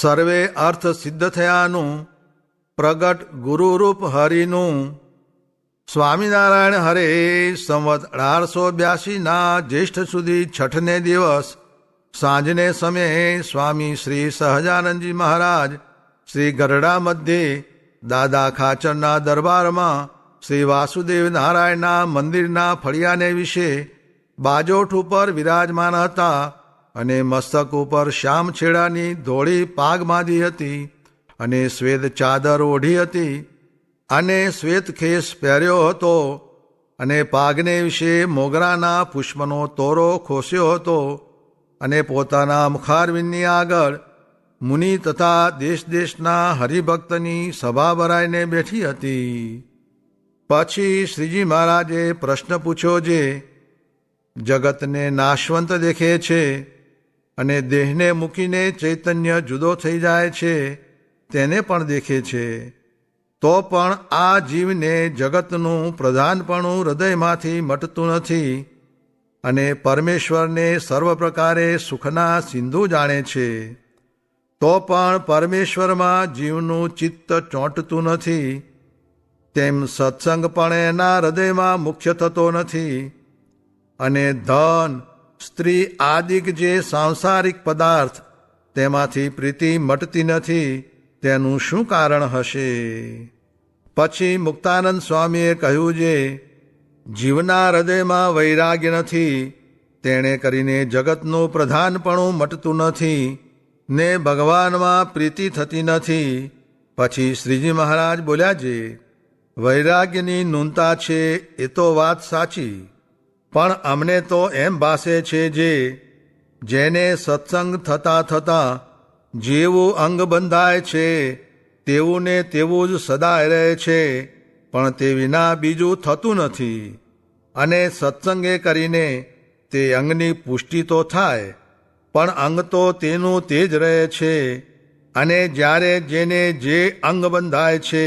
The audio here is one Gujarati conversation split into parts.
સર્વે અર્થ સિદ્ધ થયાનું પ્રગટ ગુરુરૂપ હરિનું સ્વામિનારાયણ હરે સંવત 1882 જ્યેષ્ઠ સુધી છઠને દિવસ સાંજને સમયે સ્વામી શ્રી સહજાનંદજી મહારાજ શ્રી ગરડા મધ્યે દાદા ખાચરના દરબારમાં શ્રી વાસુદેવ નારાયણના મંદિરના ફળિયાને વિશે બાજોઠ ઉપર વિરાજમાન હતા અને મસ્તક ઉપર શ્યામછેડાની ધોળી પાગ બાંધી હતી અને શ્વેત ચાદર ઓઢી હતી અને શ્વેત ખેસ પહેર્યો હતો અને પાગને વિશે મોગરાના પુષ્પનો તોરો ખોસ્યો હતો અને પોતાના મુખારવિંદની આગળ મુનિ તથા દેશ દેશના હરિભક્તની સભા ભરાઈને બેઠી હતી. પછી શ્રીજી મહારાજે પ્રશ્ન પૂછ્યો, જે જગતને નાશવંત દેખે છે અને દેહને મૂકીને ચૈતન્ય જુદો થઈ જાય છે તેને પણ દેખે છે, તો પણ આ જીવને જગતનું પ્રધાનપણું હૃદયમાંથી મટતું નથી અને પરમેશ્વરને સર્વ પ્રકારે સુખના સિંધુ જાણે છે, તો પણ પરમેશ્વરમાં જીવનું ચિત્ત ચોંટતું નથી. તેમ સત્સંગ પણ એના હૃદયમાં મુખ્ય થતો નથી અને ધન, સ્ત્રી આદિક જે સાંસારિક પદાર્થ તેમાંથી પ્રીતિ મટતી નથી, તેનું શું કારણ હશે? પછી મુક્તાનંદ સ્વામીએ કહ્યું, જે જીવના હૃદયમાં વૈરાગ્ય નથી તેણે કરીને જગતનું પ્રધાનપણું મટતું નથી ને ભગવાનમાં પ્રીતિ થતી નથી. પછી શ્રીજી મહારાજ બોલ્યા, જે વૈરાગ્યની નૂનતા છે એ તો વાત સાચી, પણ અમને તો એમ ભાસે છે, જે જેને સત્સંગ થતાં થતાં જેવું અંગ બંધાય છે તેવું ને તેવું જ સદાય રહે છે, પણ તે વિના બીજું થતું નથી. અને સત્સંગે કરીને તે અંગની પુષ્ટિ તો થાય, પણ અંગ તો તેનું તે જ રહે છે. અને જ્યારે જેને જે અંગ બંધાય છે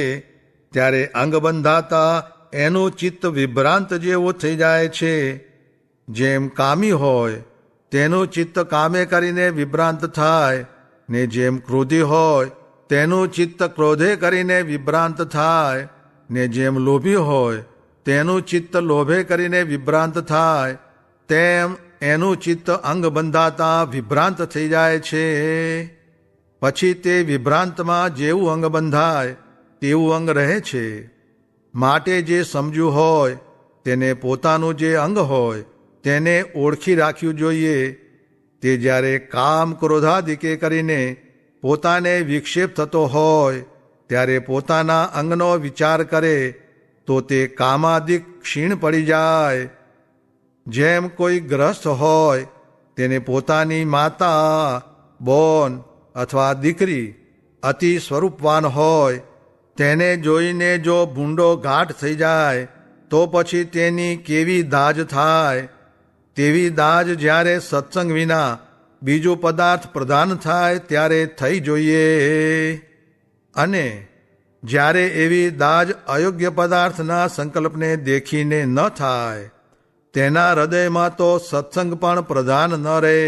ત્યારે અંગ બંધાતા એનું ચિત્ત વિભ્રાંત જેવું થઈ જાય છે. જેમ કામી હોય તેનું ચિત્ત કામે કરીને વિભ્રાંત થાય, ને જેમ ક્રોધી હોય તેનું ચિત્ત ક્રોધે કરીને વિભ્રાંત થાય, ને જેમ લોભી હોય તેનું ચિત્ત લોભે કરીને વિભ્રાંત થાય, તેમ એનું ચિત્ત અંગ બંધાતા વિભ્રાંત થઈ જાય છે. પછી તે વિભ્રાંતમાં જેવું અંગ બંધાય તેવું અંગ રહે છે. માટે જે સમજ્યું હોય તેને પોતાનું જે અંગ હોય તેને ઓળખી રાખ્યું જોઈએ. તે જ્યારે કામ ક્રોધાદિકે કરીને પોતાને વિક્ષેપ થતો હોય ત્યારે પોતાના અંગનો વિચાર કરે તો તે કામાદિક ક્ષીણ પડી જાય. જેમ કોઈ ગ્રસ્ત હોય તેને પોતાની માતા, બોન અથવા દીકરી અતિ સ્વરૂપવાન હોય તેને જોઈને જો ભૂંડો ઘાટ થઈ જાય તો પછી તેની કેવી દાજ થાય. તેવી દાજ જ્યારે સત્સંગ વિના બીજો પદાર્થ પ્રધાન થાય ત્યારે થઈ જોઈએ. અને જ્યારે એવી દાજ અયોગ્ય પદાર્થના સંકલ્પને દેખીને ન થાય તેના હૃદયમાં તો સત્સંગ પણ પ્રધાન ન રહે.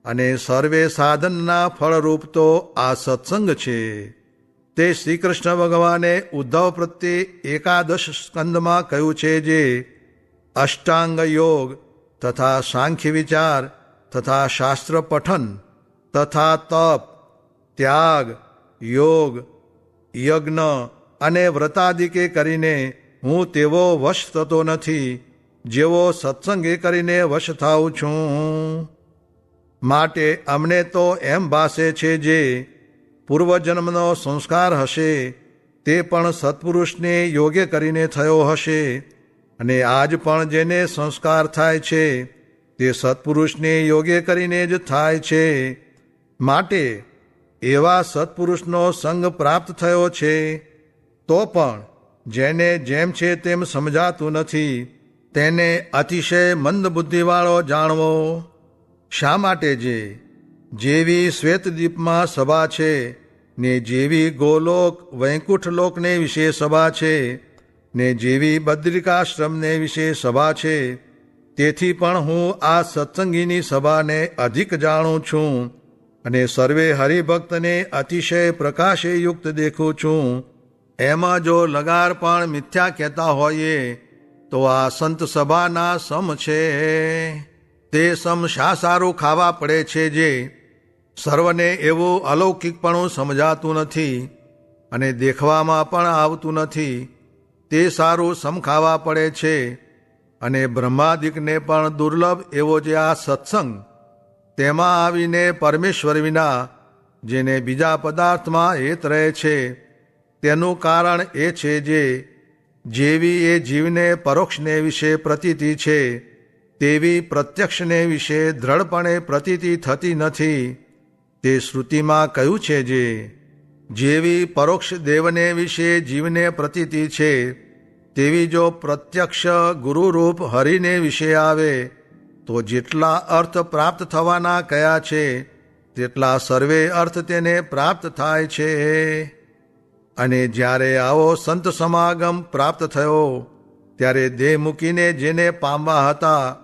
અને સર્વે સાધનના ફળરૂપ તો આ સત્સંગ છે. તે શ્રી કૃષ્ણ ભગવાને ઉદ્ધવ પ્રત્યે 11 સ્કંદમાં કહ્યું છે, જે અષ્ટાંગ યોગ તથા સાંખ્ય વિચાર તથા શાસ્ત્ર પઠન તથા તપ, ત્યાગ, યોગ, યજ્ઞ અને વ્રતાદિકે કરીને હું તેવો વશ થતો નથી જેવો સત્સંગે કરીને વશ થાઉં છું. માટે અમને તો એમ ભાસે છે, જે પૂર્વજન્મનો સંસ્કાર હશે તે પણ સત્પુરુષને યોગ્ય કરીને થયો હશે, અને આજ પણ જેને સંસ્કાર થાય છે તે સત્પુરુષને યોગ્ય કરીને જ થાય છે. માટે એવા સત્પુરુષનો સંગ પ્રાપ્ત થયો છે, તો પણ જેને જેમ છે તેમ સમજાતું નથી તેને અતિશય મંદ બુદ્ધિવાળો જાણવો. શા માટે? જેવી શ્વેતદીપમાં સભા છે ને જેવી ગોલોક વૈકુંઠલોકને વિશે સભા છે ને જેવી બદ્રિકાશ્રમને વિશે સભા છે, તેથી પણ હું આ સત્સંગીની સભાને અધિક જાણું છું અને સર્વે હરિભક્તને અતિશય પ્રકાશે યુક્ત દેખું છું. એમાં જો લગાર પણ મિથ્યા કહેતા હોઈએ તો આ સંત સભાના સમ છે. તે સમ શા સારું ખાવા પડે છે જે સર્વને એવું અલૌકિકપણું સમજાતું નથી અને દેખવામાં પણ આવતું નથી. તે સારું સમ ખાવા પડે છે. અને બ્રહ્માદિકને પણ દુર્લભ એવો જે આ સત્સંગ, તેમાં આવીને પરમેશ્વર વિના જેને બીજા પદાર્થમાં હેત રહે છે, તેનું કારણ એ છે જે જેવી એ જીવને પરોક્ષને વિશે પ્રતીતિ છે તેવી પ્રત્યક્ષને વિશે દ્રઢપણે પ્રતીતિ થતી નથી. તે શ્રુતિમાં કહ્યું છે જે જેવી પરોક્ષ દેવને વિશે જીવને પ્રતીતિ છે તેવી જો પ્રત્યક્ષ ગુરુરૂપ હરિને વિશે આવે તો જેટલા અર્થ પ્રાપ્ત થવાના કયા છે તેટલા સર્વે અર્થ તેને પ્રાપ્ત થાય છે. અને જ્યારે આવો સંત સમાગમ પ્રાપ્ત થયો ત્યારે દેહ મૂકીને જેને પામવા હતા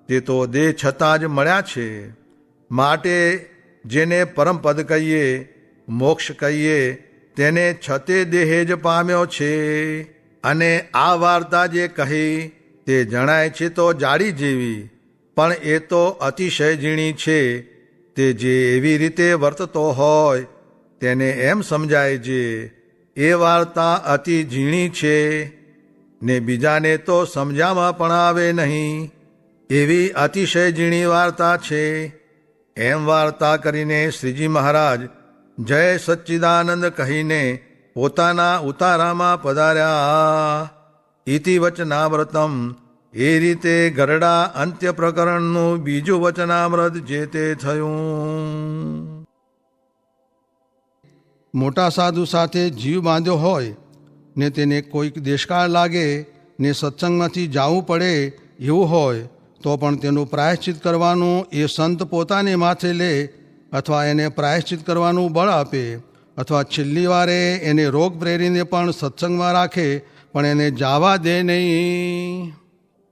તે તો દેહ છતાં જ મળ્યા છે. માટે જેને પરમપદ કહીએ, મોક્ષ કહીએ, તેને છતે દેહે જ પામ્યો છે. અને આ વાર્તા જે કહી તે જણાય છે તો જાડી જેવી, પણ એ તો અતિશય ઝીણી છે. તે જે એવી રીતે વર્તતો હોય તેને એમ સમજાય છે એ વાર્તા અતિ ઝીણી છે ને બીજાને તો સમજામાં પણ આવે નહીં એવી અતિશય ઝીણી વાર્તા છે. એમ વાર્તા કરીને શ્રીજી મહારાજ જય સચ્ચિદાનંદ કહીને પોતાના ઉતારામાં પધાર્યા. ઇતિ વચનામૃતમ. એ રીતે ગરડા અંત્ય પ્રકરણનું બીજું વચનામૃત જે તે થયું. મોટા સાધુ સાથે જીવ બાંધ્યો હોય ને તેને કોઈક દેશકાળ લાગે ને સત્સંગમાંથી જવું પડે એવું હોય તો પણ તેનું પ્રાયશ્ચિત કરવાનું એ સંત પોતાને માથે લે અથવા એને પ્રાયશ્ચિત કરવાનું બળ આપે અથવા છેલ્લી વારે એને રોગ પ્રેરીને પણ સત્સંગમાં રાખે પણ એને જવા દે નહીં.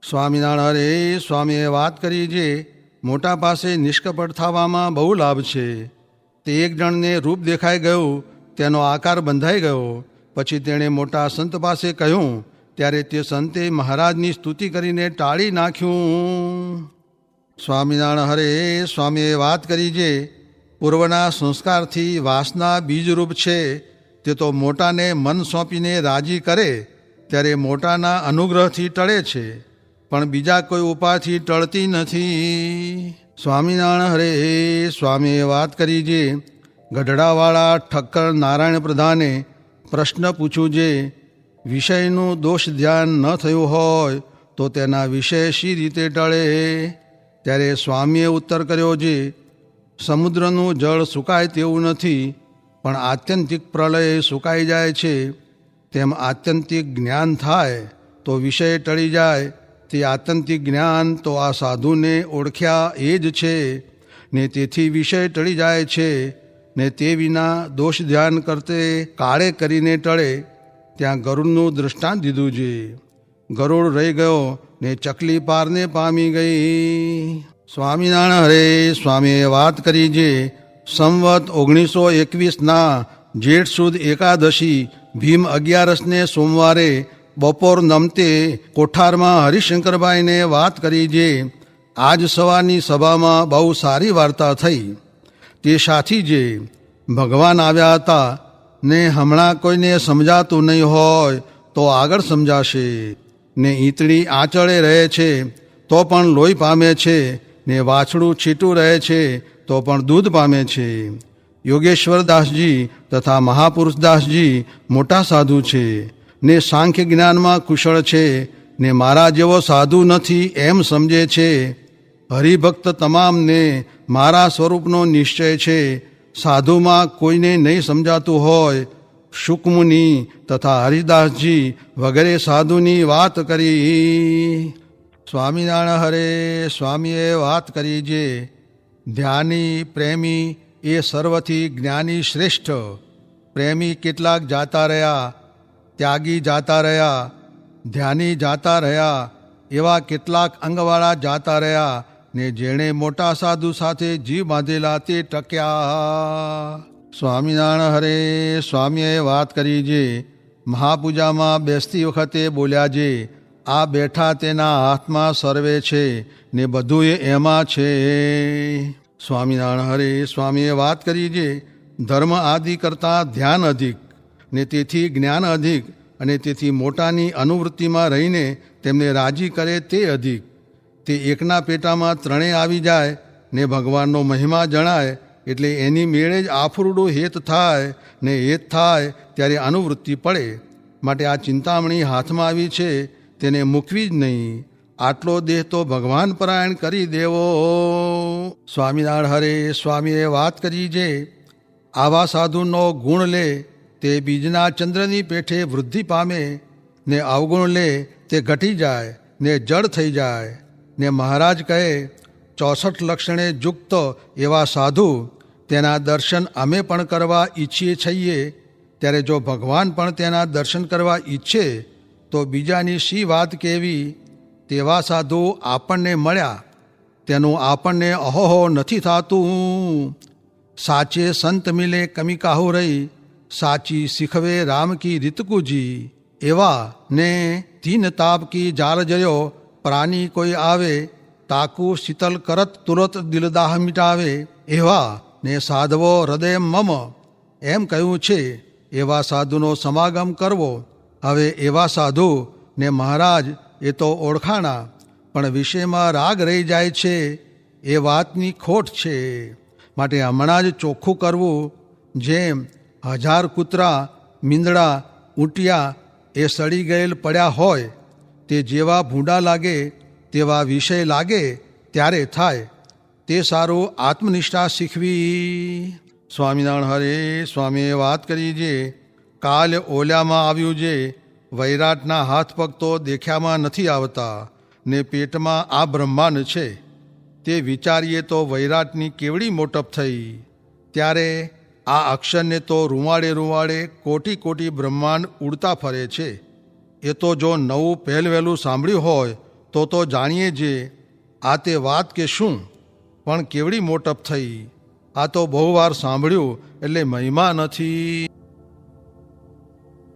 સ્વામિનારાયણ સ્વામીએ વાત કરી જે મોટા પાસે નિષ્કપટ થવામાં બહુ લાભ છે. તે એક જણને રૂપ દેખાઈ ગયું, તેનો આકાર બંધાઈ ગયો. પછી તેણે મોટા સંત પાસે કહ્યું ત્યારે તે સંતે મહારાજની સ્તુતિ કરીને ટાળી નાખ્યું. સ્વામિનારાયણ હરે સ્વામીએ વાત કરી જે પૂર્વના સંસ્કારથી વાસના બીજરૂપ છે તે તો મોટાને મન સોંપીને રાજી કરે ત્યારે મોટાના અનુગ્રહથી ટળે છે, પણ બીજા કોઈ ઉપાયથી ટળતી નથી. સ્વામિનારાયણ હરે સ્વામીએ વાત કરી જે ગઢડાવાળા ઠક્કર નારાયણ પ્રધાને પ્રશ્ન પૂછ્યું જે વિષયનું દોષ ધ્યાન ન થયું હોય તો તેના વિષય શી રીતે ટળે? ત્યારે સ્વામીએ ઉત્તર કર્યો જે સમુદ્રનું જળ સુકાય તેવું નથી, પણ આત્યંતિક પ્રલય સુકાઈ જાય છે. તેમ આત્યંતિક જ્ઞાન થાય તો વિષય ટળી જાય. તે આત્યંતિક જ્ઞાન તો આ સાધુને ઓળખ્યા એ જ છે ને તેથી વિષય ટળી જાય છે ને તે વિના દોષ ધ્યાન કરતે કાળે કરીને ટળે. ત્યાં ગરુડનું દૃષ્ટાંત દીધું છે. ગરુડ રહી ગયો ને ચકલી પારને પામી ગઈ. સ્વામિનારાયણ હરે સ્વામીએ વાત કરી જે સંવત 1921ના જેઠ સુદ એકાદશી ભીમ 11ને સોમવારે બપોર નમતે કોઠારમાં હરિશંકરભાઈને વાત કરી જે આજ સવારની સભામાં બહુ સારી વાર્તા થઈ. તે સાથી જે ભગવાન આવ્યા હતા ને હમણાં કોઈને સમજાતું નહીં હોય તો આગળ સમજાશે, ને ઈંતળી આંચળે રહે છે તો પણ લોહી પામે છે, ને વાછડું છીટું રહે છે તો પણ દૂધ પામે છે. યોગેશ્વરદાસજી તથા મહાપુરુષદાસજી મોટા સાધુ છે ને સાંખ્ય જ્ઞાનમાં કુશળ છે ને મારા જેવો સાધુ નથી એમ સમજે છે. હરિભક્ત તમામને મારા સ્વરૂપનો નિશ્ચય છે. સાધુમાં કોઈને નહીં સમજાતું હોય. શુકમુનિ તથા હરિદાસજી વગેરે સાધુની વાત કરી. સ્વામિનારાયણ હરે સ્વામીએ વાત કરી જે ધ્યાની પ્રેમી એ સર્વથી જ્ઞાની શ્રેષ્ઠ. પ્રેમી કેટલાક જાતા રહ્યા, ત્યાગી જાતા રહ્યા, ધ્યાની જાતા રહ્યા, એવા કેટલાક અંગવાળા જાતા રહ્યા ને જેણે મોટા સાધુ સાથે જીવ બાંધેલા તે ટક્યા. સ્વામિનારાયણ હરે સ્વામીએ વાત કરી જે મહાપૂજામાં બેસતી વખતે બોલ્યા જે આ બેઠા તેના હાથમાં સર્વે છે ને બધું એમાં છે. સ્વામિનારાયણ હરે સ્વામીએ વાત કરી જે ધર્મ આદિ કરતાં ધ્યાન અધિક ને તેથી જ્ઞાન અધિક અને તેથી મોટાની અનુવૃત્તિમાં રહીને તેમને રાજી કરે તે અધિક. તે એકના પેટામાં ત્રણેય આવી જાય ને ભગવાનનો મહિમા જણાય એટલે એની મેળે જ આફરૂડું હેત થાય ને હેત થાય ત્યારે અનુવૃત્તિ પડે. માટે આ ચિંતામણી હાથમાં આવી છે તેને મૂકવી જ નહીં. આટલો દેહ તો ભગવાન પરાયણ કરી દેવો. સ્વામિનારાયણ હરે સ્વામીએ વાત કરી જે આવા સાધુનો ગુણ લે તે બીજના ચંદ્રની પેઠે વૃદ્ધિ પામે ને અવગુણ લે તે ઘટી જાય ને જડ થઈ જાય. ને મહારાજ કહે 64 લક્ષણે યુક્ત એવા સાધુ તેના દર્શન અમે પણ કરવા ઈચ્છીએ છીએ. ત્યારે જો ભગવાન પણ તેના દર્શન કરવા ઈચ્છે તો બીજાની શી વાત કહેવી. તેવા સાધુ આપણને મળ્યા તેનું આપણને અહોહો નથી થતું. સાચે સંત મિલે કમી કાહુ રહી સાચી શીખવે રામ કી રીતકુજી. એવા ને તીન તાપ કી જાલ જયો પ્રાણી કોઈ આવે તાકુ શીતલ કરત તુરત દિલદાહ મિટાવે. એવા ને સાધવો હૃદય મમ એમ કહ્યું છે. એવા સાધુનો સમાગમ કરવો. હવે એવા સાધુ ને મહારાજ એ તો ઓળખાણા પણ વિષયમાં રાગ રહી જાય છે એ વાતની ખોટ છે. માટે હમણાં જ ચોખ્ખું કરવું. જેમ 1000 કૂતરા મીંદડા ઊંટિયા એ સડી ગયેલ પડ્યા હોય તે જેવા ભૂંડા લાગે તેવા વિષય લાગે ત્યારે થાય તે સારું આત્મનિષ્ઠા શીખવી. સ્વામિનારાયણ હરે સ્વામીએ વાત કરી જે કાલ ઓલ્યામાં આવ્યું જે વૈરાટના હાથ પગ તો દેખ્યામાં નથી આવતા ને પેટમાં આ બ્રહ્માંડ છે તે વિચારીએ તો વૈરાટની કેવડી મોટપ થઈ. ત્યારે આ અક્ષરને તો રૂવાડે રૂવાડે કોટી કોટી બ્રહ્માંડ ઉડતા ફરે છે. એ તો જો નવું પહેલવહેલું સાંભળ્યું હોય તો જાણીએ જે આ તે વાત કે શું પણ કેવડી મોટપ થઈ. આ તો બહુ વાર સાંભળ્યું એટલે મહિમા નથી.